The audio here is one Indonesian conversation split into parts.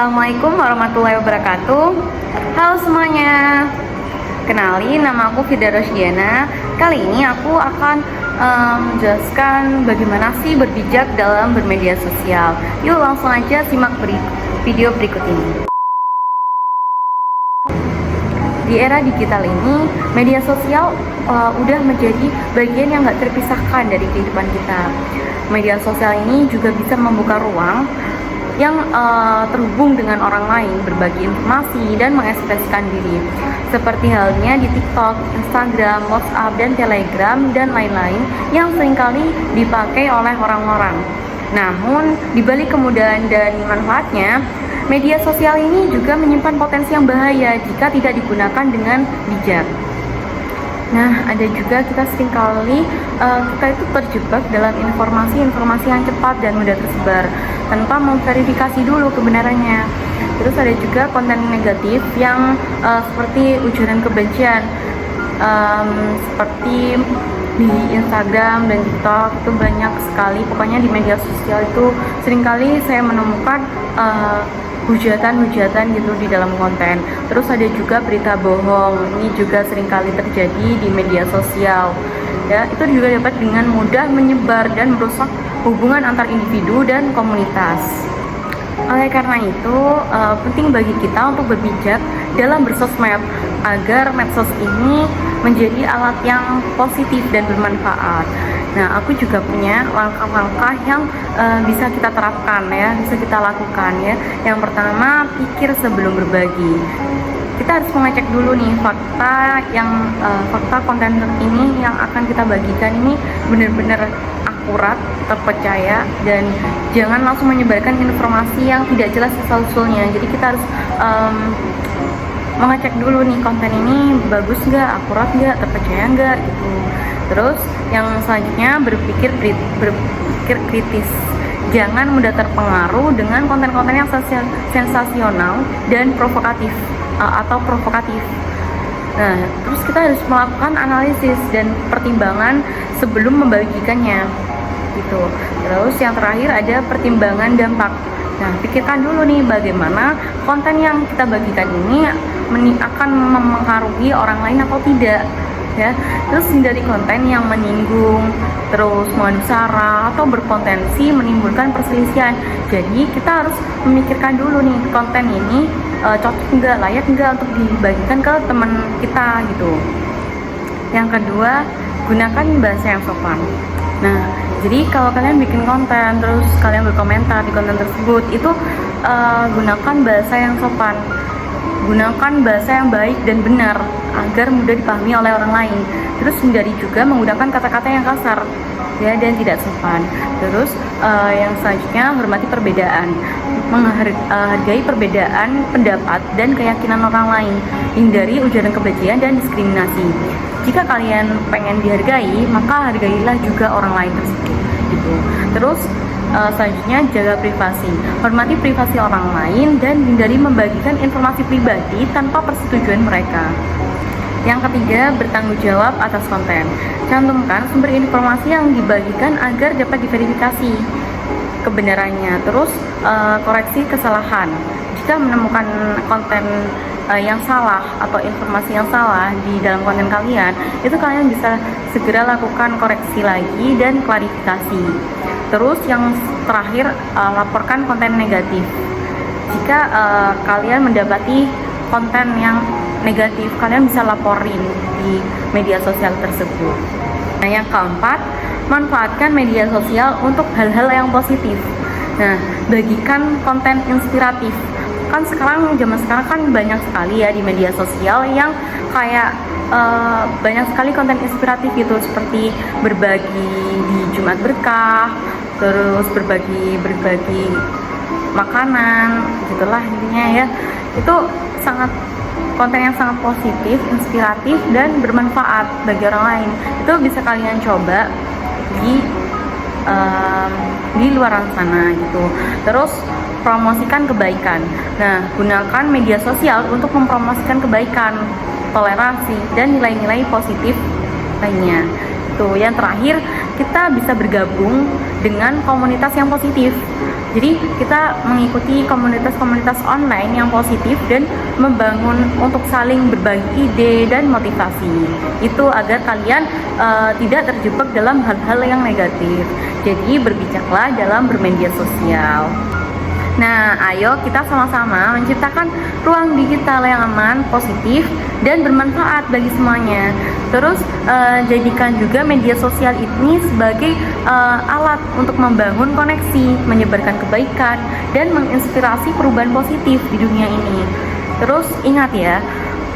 Assalamualaikum warahmatullahi wabarakatuh. Halo semuanya, kenalin nama aku Fida Rosdiana. Kali ini aku akan menjelaskan bagaimana sih berbijak dalam bermedia sosial. Yuk langsung aja simak video berikut ini. Di era digital ini, media sosial udah menjadi bagian yang gak terpisahkan dari kehidupan kita. Media sosial ini juga bisa membuka ruang yang terhubung dengan orang lain, berbagi informasi, dan mengekspresikan diri. Seperti halnya di TikTok, Instagram, WhatsApp, dan Telegram, dan lain-lain yang seringkali dipakai oleh orang-orang. Namun, di balik kemudahan dan manfaatnya, media sosial ini juga menyimpan potensi yang bahaya jika tidak digunakan dengan bijak. Nah, ada juga kita seringkali kita itu terjebak dalam informasi yang cepat dan mudah tersebar tanpa memverifikasi dulu kebenarannya. Terus ada juga konten negatif yang seperti ujaran kebencian, seperti di Instagram dan TikTok itu banyak sekali. Pokoknya di media sosial itu seringkali saya menemukan hujatan gitu di dalam konten. Terus ada juga berita bohong, ini juga seringkali terjadi di media sosial. Ya, itu juga dapat dengan mudah menyebar dan merusak hubungan antar individu dan komunitas. Oleh karena itu, penting bagi kita untuk berbijak dalam bersosmed agar medsos ini menjadi alat yang positif dan bermanfaat. Nah, aku juga punya langkah-langkah yang bisa kita terapkan ya, bisa kita lakukan ya. Yang pertama, pikir sebelum berbagi. Kita harus mengecek dulu nih fakta konten ini yang akan kita bagikan ini benar-benar akurat, terpercaya, dan jangan langsung menyebarkan informasi yang tidak jelas asal-usulnya. Jadi kita harus mengecek dulu nih konten ini bagus nggak, akurat nggak, terpercaya nggak gitu. Terus yang selanjutnya berpikir kritis. Jangan mudah terpengaruh dengan konten-konten yang sensasional dan provokatif. Nah, terus kita harus melakukan analisis dan pertimbangan sebelum membagikannya gitu. Terus yang terakhir ada pertimbangan dampak. Nah, pikirkan dulu nih bagaimana konten yang kita bagikan ini akan mempengaruhi orang lain atau tidak ya. Terus hindari konten yang menyinggung, terus mengadu sara, atau berpotensi menimbulkan perselisihan. Jadi kita harus memikirkan dulu nih konten ini cocok enggak, layak enggak untuk dibagikan ke teman kita gitu. Yang kedua, gunakan bahasa yang sopan. Nah, jadi kalau kalian bikin konten terus kalian berkomentar di konten tersebut, itu gunakan bahasa yang sopan. Gunakan bahasa yang baik dan benar agar mudah dipahami oleh orang lain. Terus hindari juga menggunakan kata-kata yang kasar ya dan tidak sopan. Terus yang selanjutnya, hormati perbedaan. Menghargai perbedaan pendapat dan keyakinan orang lain. Hindari ujaran kebencian dan diskriminasi. Jika kalian pengen dihargai, maka hargailah juga orang lain tersebut gitu. Terus selanjutnya, jaga privasi. Hormati privasi orang lain dan hindari membagikan informasi pribadi tanpa persetujuan mereka. Yang ketiga, bertanggung jawab atas konten. Cantumkan sumber informasi yang dibagikan agar dapat diverifikasi kebenarannya. Terus koreksi kesalahan. Jika menemukan konten yang salah atau informasi yang salah di dalam konten kalian, itu kalian bisa segera lakukan koreksi lagi dan klarifikasi. Terus yang terakhir, laporkan konten negatif. Jika kalian mendapati konten yang negatif, kalian bisa laporin di media sosial tersebut. Nah, yang keempat, manfaatkan media sosial untuk hal-hal yang positif. Nah, bagikan konten inspiratif. Kan zaman sekarang kan banyak sekali ya di media sosial yang kayak banyak sekali konten inspiratif gitu, seperti berbagi di Jumat Berkah, terus berbagi makanan gitulah intinya ya. Itu konten yang sangat positif, inspiratif, dan bermanfaat bagi orang lain. Itu bisa kalian coba di luar sana gitu. Terus promosikan kebaikan. Nah, gunakan media sosial untuk mempromosikan kebaikan, toleransi, dan nilai-nilai positif lainnya. Yang terakhir, kita bisa bergabung dengan komunitas yang positif. Jadi kita mengikuti komunitas-komunitas online yang positif dan membangun untuk saling berbagi ide dan motivasi. Itu agar kalian tidak terjebak dalam hal-hal yang negatif. Jadi berbijaklah dalam bermedia sosial. Nah, ayo kita sama-sama menciptakan ruang digital yang aman, positif, dan bermanfaat bagi semuanya. Terus jadikan juga media sosial ini sebagai alat untuk membangun koneksi, menyebarkan kebaikan, dan menginspirasi perubahan positif di dunia ini. Terus ingat ya,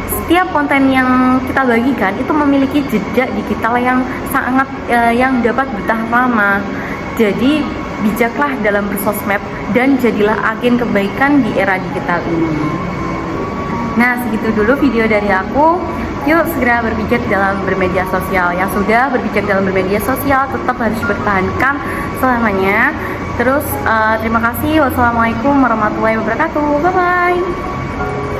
setiap konten yang kita bagikan itu memiliki jejak digital yang sangat yang dapat bertahan lama. Jadi bijaklah dalam bersosmed dan jadilah agen kebaikan di era digital ini. Nah, segitu dulu video dari aku. Yuk segera berbijak dalam bermedia sosial. Yang sudah berbijak dalam bermedia sosial tetap harus bertahankan selamanya. Terus terima kasih. Wassalamualaikum warahmatullahi wabarakatuh. Bye bye.